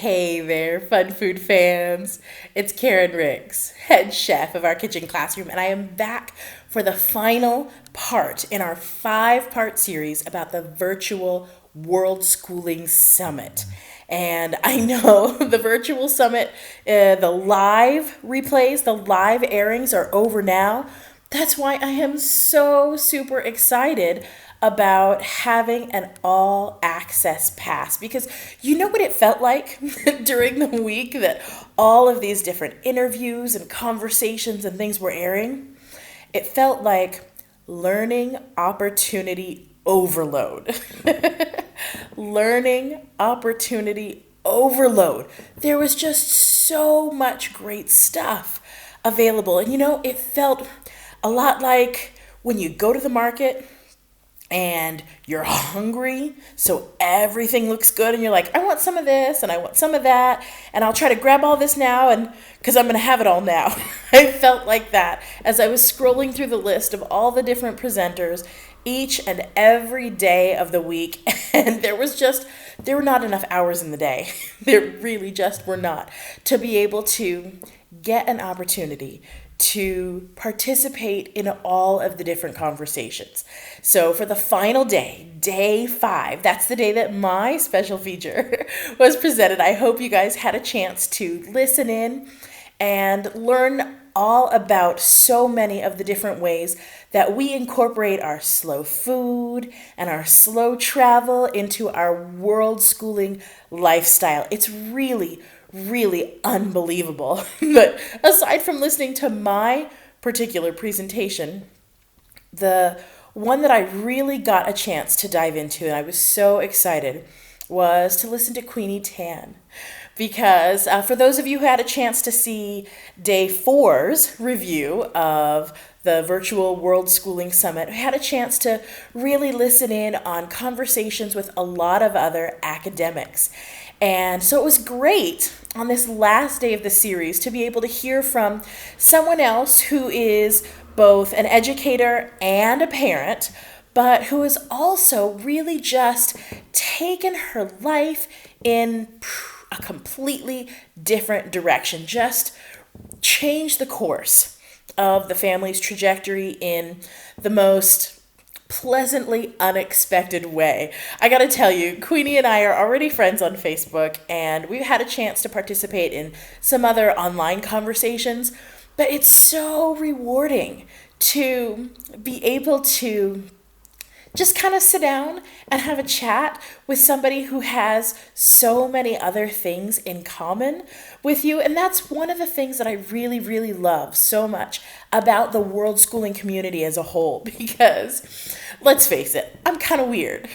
Hey there, fun food fans. It's Karen Riggs, head chef of our kitchen classroom, and I am back for the final part in our 5-part series about the Virtual World Schooling Summit. And I know the virtual summit, the live replays, the live airings are over now. That's why I am so super excited about having an all access pass because you know what it felt like during the week that all of these different interviews and conversations and things were airing? It felt like learning opportunity overload. Learning opportunity overload. There was just so much great stuff available. And it felt a lot like when you go to the market and you're hungry, so everything looks good, and you're like, I want some of this and I want some of that, and I'll try to grab all this now, and because I'm going to have it all now. I felt like that as I was scrolling through the list of all the different presenters each and every day of the week, and there were not enough hours in the day. There really just were not, to be able to get an opportunity to participate in all of the different conversations. So for the final day, day 5, that's the day that my special feature was presented. I hope you guys had a chance to listen in and learn all about so many of the different ways that we incorporate our slow food and our slow travel into our world schooling lifestyle. It's really unbelievable. But aside from listening to my particular presentation, the one that I really got a chance to dive into, and I was so excited, was to listen to Queenie Tan. Because for those of you who had a chance to see day 4's review of the Virtual World Schooling Summit, had a chance to really listen in on conversations with a lot of other academics. And so it was great on this last day of the series to be able to hear from someone else who is both an educator and a parent, but who has also really just taken her life in a completely different direction, just changed the course of the family's trajectory in the most pleasantly unexpected way. I gotta tell you, Queenie and I are already friends on Facebook, and we've had a chance to participate in some other online conversations, but it's so rewarding to be able to just kind of sit down and have a chat with somebody who has so many other things in common with you. And that's one of the things that I really love so much about the world schooling community as a whole, because let's face it, I'm kind of weird.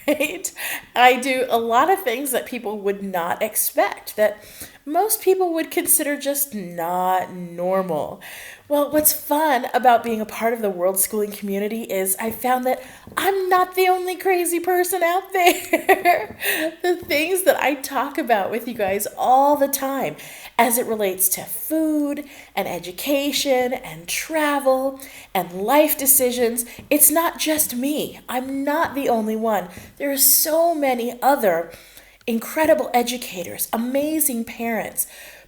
Right? I do a lot of things that people would not expect, that most people would consider just not normal. Well, what's fun about being a part of the world schooling community is I found that I'm not the only crazy person out there. The things that I talk about with you guys all the time as it relates to food and education and travel and life decisions, it's not just me. I'm not the only one. There are so many other incredible educators, amazing parents,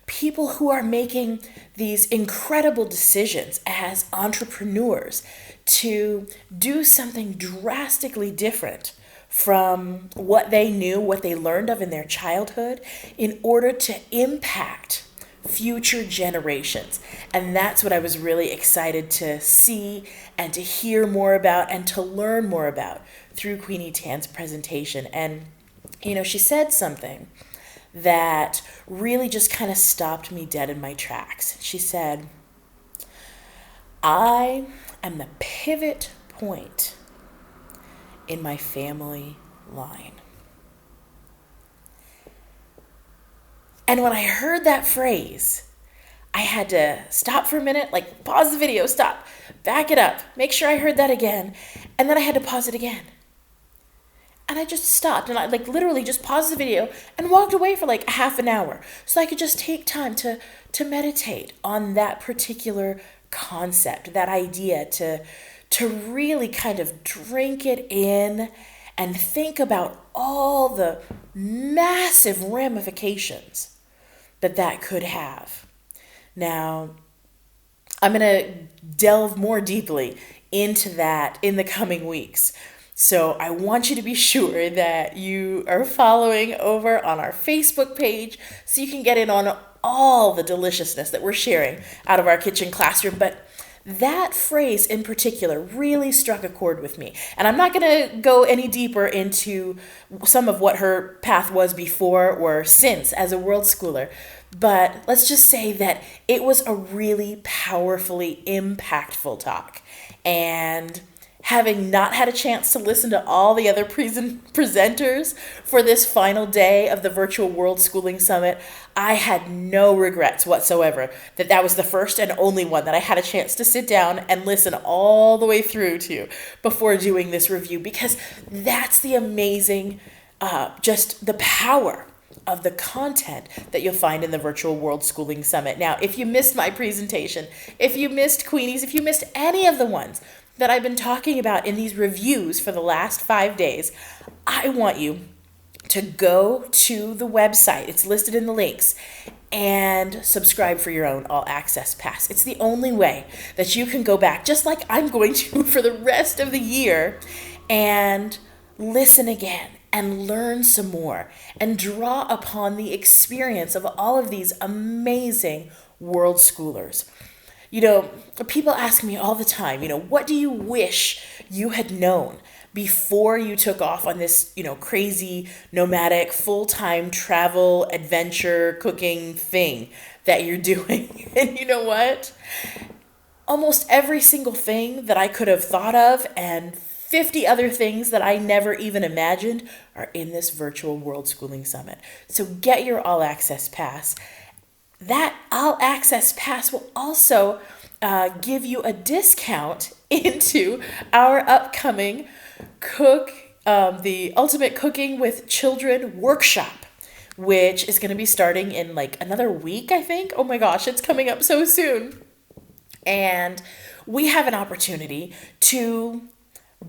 people who are making these incredible decisions as entrepreneurs to do something drastically different from what they knew, what they learned of in their childhood, in order to impact future generations. And that's what I was really excited to see and to hear more about and to learn more about through Queenie Tan's presentation. And she said something that really just kind of stopped me dead in my tracks. She said, I am the pivot point in my family line. And when I heard that phrase, I had to stop for a minute, like pause the video, stop, back it up, make sure I heard that again. And then I had to pause it again. And I just stopped and I literally just paused the video and walked away for a half an hour so I could just take time to meditate on that particular concept, that idea, to really kind of drink it in and think about all the massive ramifications that could have. Now, I'm going to delve more deeply into that in the coming weeks. So I want you to be sure that you are following over on our Facebook page so you can get in on all the deliciousness that we're sharing out of our kitchen classroom. But that phrase in particular really struck a chord with me. And I'm not going to go any deeper into some of what her path was before or since as a world schooler. But let's just say that it was a really powerfully impactful talk. And having not had a chance to listen to all the other presenters for this final day of the Virtual Worldschooling Summit, I had no regrets whatsoever that was the first and only one that I had a chance to sit down and listen all the way through to before doing this review, because that's the amazing, just the power of the content that you'll find in the Virtual Worldschooling Summit. Now, if you missed my presentation, if you missed Queenies, if you missed any of the ones that I've been talking about in these reviews for the last 5 days, I want you to go to the website. It's listed in the links, and subscribe for your own all access pass. It's the only way that you can go back, just like I'm going to for the rest of the year, and listen again and learn some more and draw upon the experience of all of these amazing world schoolers. You know, people ask me all the time, what do you wish you had known before you took off on this, crazy, nomadic, full-time travel, adventure, cooking thing that you're doing? And you know what? Almost every single thing that I could have thought of and 50 other things that I never even imagined are in this Virtual Worldschooling Summit. So get your All Access Pass. That All Access Pass will also give you a discount into our upcoming the Ultimate Cooking with Children workshop, which is going to be starting in like another week, I think. Oh my gosh, it's coming up so soon. And we have an opportunity to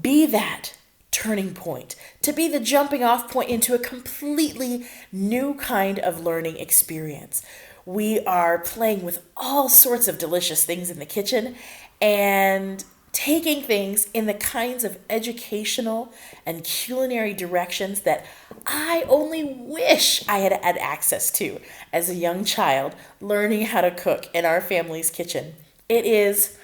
be that turning point, to be the jumping off point into a completely new kind of learning experience. We are playing with all sorts of delicious things in the kitchen and taking things in the kinds of educational and culinary directions that I only wish I had had access to as a young child, learning how to cook in our family's kitchen. It is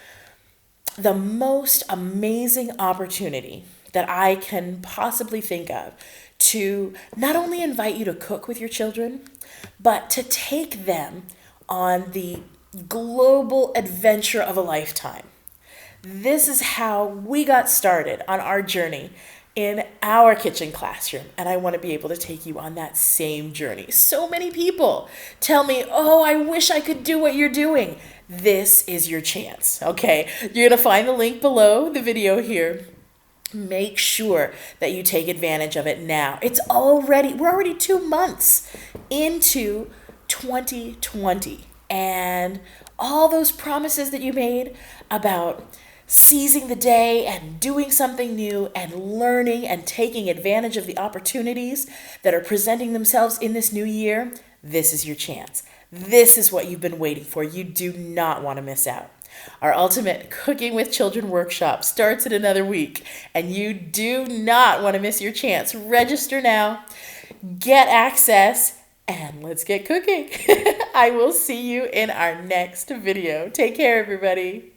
the most amazing opportunity that I can possibly think of to not only invite you to cook with your children, but to take them on the global adventure of a lifetime. This is how we got started on our journey in our kitchen classroom, and I want to be able to take you on that same journey. So many people tell me, oh, I wish I could do what you're doing. This is your chance, okay? You're going to find the link below the video here. Make sure that you take advantage of it now. We're already 2 months into 2020, and all those promises that you made about seizing the day and doing something new and learning and taking advantage of the opportunities that are presenting themselves in this new year, this is your chance. This is what you've been waiting for. You do not want to miss out. Our Ultimate Cooking with Children workshop starts in another week, and you do not want to miss your chance. Register now, get access, and let's get cooking. I will see you in our next video. Take care, everybody.